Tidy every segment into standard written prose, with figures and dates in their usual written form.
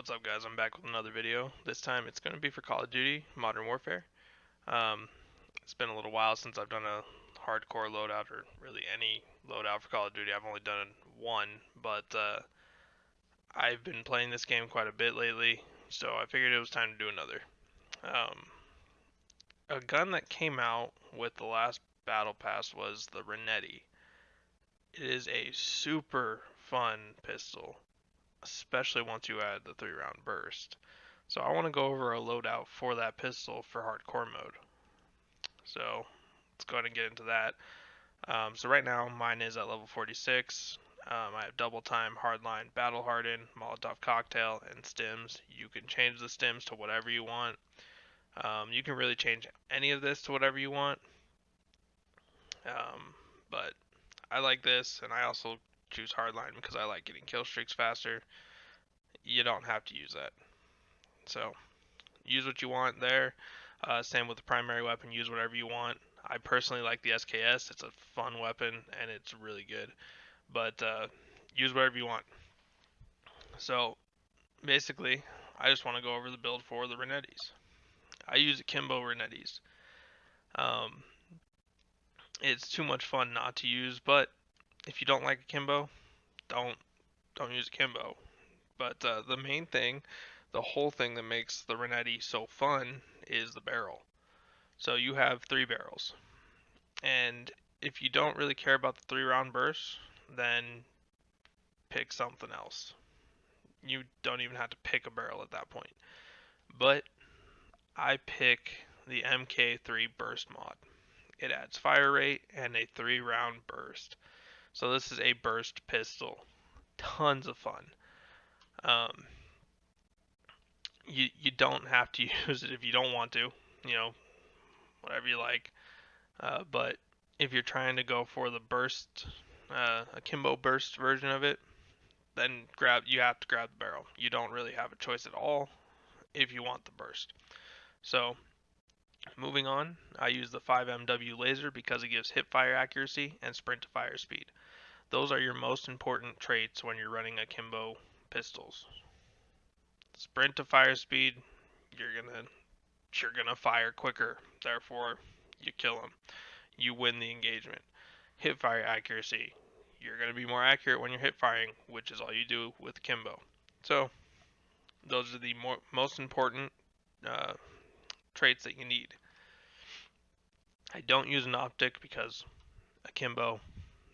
What's up, guys? I'm back with another video. This time it's going to be for Call of Duty Modern Warfare. Um, it's been a little while since I've done a hardcore loadout, or really any loadout for Call of Duty. I've only done one, but I've been playing this game quite a bit lately, so I figured it was time to do another. Um, a gun that came out with the last battle pass was the Renetti. It is a super fun pistol, especially once you add the 3-round burst. So I want to go over a loadout for that pistol for hardcore mode. So let's go ahead and get into that. So right now mine is at level 46. I have double time, hardline, battle harden, Molotov cocktail, and stims. You can change the stims to whatever you want. You can really change any of this to whatever you want. But I like this, and I also choose hardline because I like getting kill streaks faster. You don't have to use that. So use what you want there. Same with the primary weapon, use whatever you want. I personally like the SKS. It's a fun weapon and it's really good. But use whatever you want. So basically, I just want to go over the build for the Renettis. I use Akimbo Renettis. Um, it's too much fun not to use, but if you don't like Akimbo, don't use Akimbo. But the main thing, the whole thing that makes the Renetti so fun is the barrel. So you have 3 barrels. And if you don't really care about the 3-round burst, then pick something else. You don't even have to pick a barrel at that point. But I pick the MK3 burst mod. It adds fire rate and a 3-round burst. So this is a burst pistol. Tons of fun. You don't have to use it if you don't want to. You know, whatever you like. But if you're trying to go for the burst, Akimbo burst version of it, then you have to grab the barrel. You don't really have a choice at all if you want the burst. So moving on, I use the 5MW laser because it gives hip fire accuracy and sprint to fire speed. Those are your most important traits when you're running Akimbo pistols. Sprint to fire speed, you're gonna fire quicker, therefore you kill them. You win the engagement. Hip fire accuracy, you're going to be more accurate when you're hip firing, which is all you do with Akimbo. So those are the most important traits that you need. I don't use an optic because Akimbo,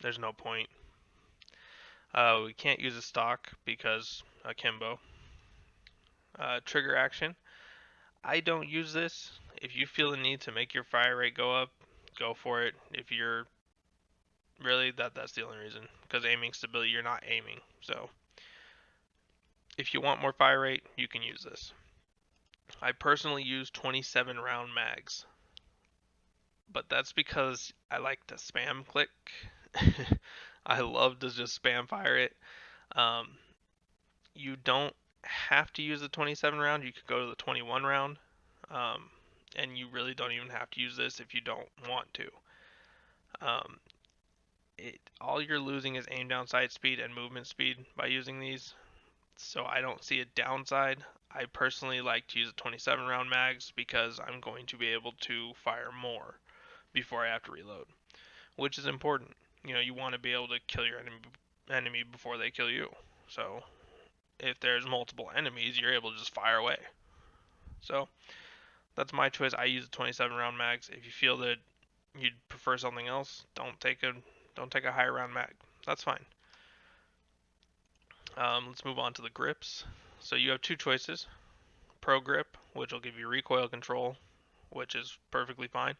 there's no point. We can't use a stock because Akimbo. Trigger action, I don't use this. If you feel the need to make your fire rate go up, go for it. If you're really that's the only reason, because aiming stability, you're not aiming. So if you want more fire rate, you can use this. I personally use 27 round mags, but that's because I like to spam click. I love to just spam fire it. You don't have to use the 27 round. You could go to the 21 round, and you really don't even have to use this if you don't want to. All you're losing is aim down sight speed and movement speed by using these, so I don't see a downside. I personally like to use a 27 round mags because I'm going to be able to fire more before I have to reload, which is important. You know, you want to be able to kill your enemy before they kill you. So if there's multiple enemies, you're able to just fire away. So that's my choice. I use the 27 round mags. If you feel that you'd prefer something else, don't take a higher round mag. That's fine. Let's move on to the grips. So you have 2 choices. Pro grip, which will give you recoil control, which is perfectly fine.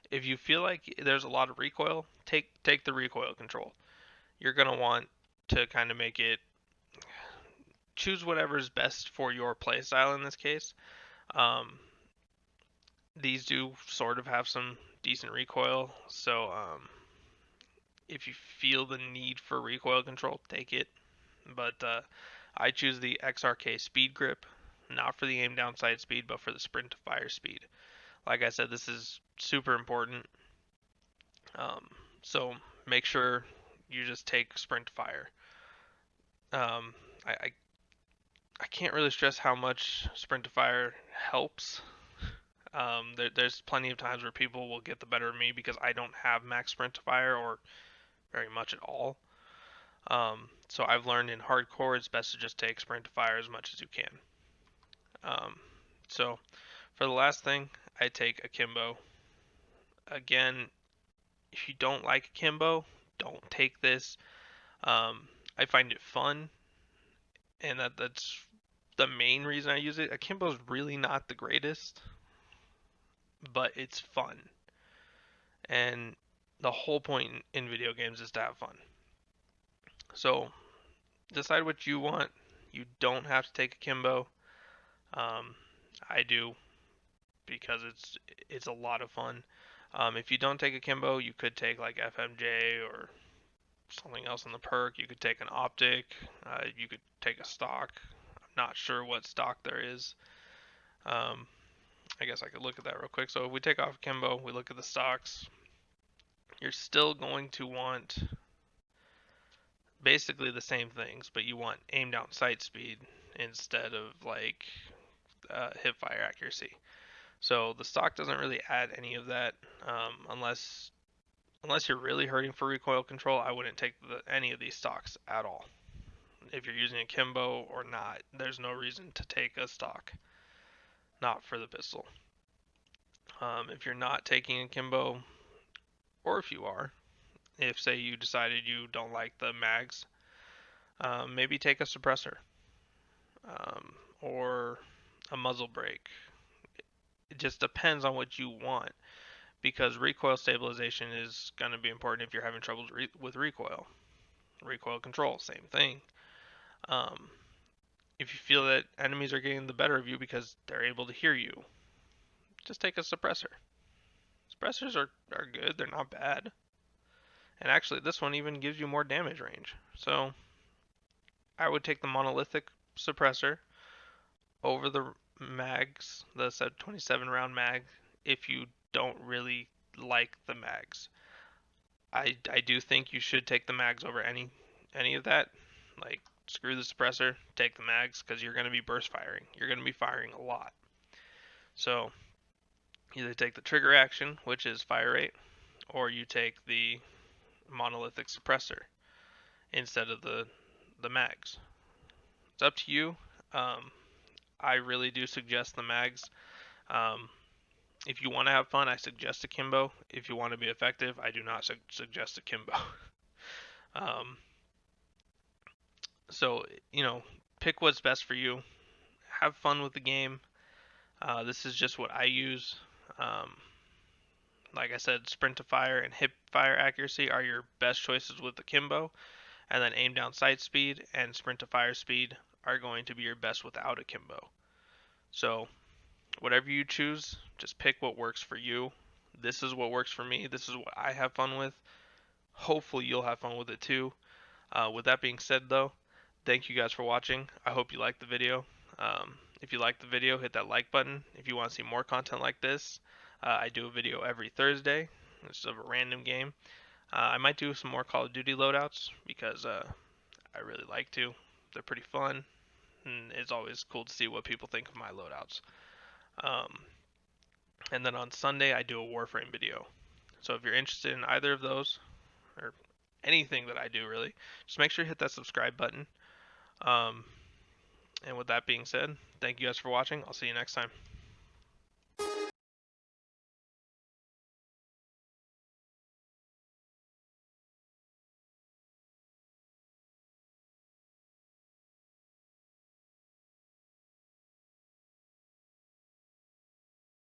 If you feel like there's a lot of recoil, take the recoil control. You're gonna want to kind of make it, choose whatever's best for your playstyle in this case. These do sort of have some decent recoil, so if you feel the need for recoil control, take it. But I choose the XRK speed grip, not for the aim down sight speed, but for the sprint to fire speed. Like I said, this is super important. So make sure you just take sprint to fire. I I can't really stress how much sprint to fire helps. There's plenty of times where people will get the better of me because I don't have max sprint to fire or very much at all. So I've learned in hardcore it's best to just take sprint to fire as much as you can. So for the last thing, I take Akimbo. Again, if you don't like Akimbo, don't take this. I find it fun, and that's the main reason I use it. Akimbo's really not the greatest, but it's fun. And the whole point in video games is to have fun. So decide what you want. You don't have to take Akimbo. I do because it's a lot of fun. If you don't take Akimbo, you could take like FMJ or something else in the perk. You could take an optic. You could take a stock. I'm not sure what stock there is. I guess I could look at that real quick. So if we take off Akimbo, we look at the stocks. You're still going to want basically the same things, but you want aim down sight speed instead of like hip fire accuracy. So the stock doesn't really add any of that unless you're really hurting for recoil control. I wouldn't take any of these stocks at all. If you're using Akimbo or not, there's no reason to take a stock, not for the pistol. If you're not taking Akimbo, or if you are, if say you decided you don't like the mags, maybe take a suppressor or a muzzle brake. It just depends on what you want because recoil stabilization is going to be important if you're having trouble with recoil. Recoil control, same thing. If you feel that enemies are getting the better of you because they're able to hear you, just take a suppressor. Suppressors are good, they're not bad. And actually, this one even gives you more damage range. So, I would take the monolithic suppressor over the mags, the 27 round mag, if you don't really like the mags. I do think you should take the mags over any of that. Like, screw the suppressor, take the mags, because you're going to be burst firing. You're going to be firing a lot. So, either take the trigger action, which is fire rate, or you take the monolithic suppressor instead of the mags. It's up to you. I really do suggest the mags. If you want to have fun, I suggest Akimbo. If you want to be effective, I do not suggest Akimbo. So, pick what's best for you. Have fun with the game. This is just what I use. Like I said, sprint to fire and hip fire accuracy are your best choices with Akimbo. And then aim down sight speed and sprint to fire speed are going to be your best without Akimbo. So, whatever you choose, just pick what works for you. This is what works for me. This is what I have fun with. Hopefully you'll have fun with it too. With that being said though, thank you guys for watching. I hope you liked the video. If you liked the video, hit that like button. If you want to see more content like this, I do a video every Thursday. It's of a random game. I might do some more Call of Duty loadouts because I really like to. They're pretty fun, and it's always cool to see what people think of my loadouts. And then on Sunday, I do a Warframe video. So if you're interested in either of those, or anything that I do really, just make sure you hit that subscribe button. And with that being said, thank you guys for watching. I'll see you next time.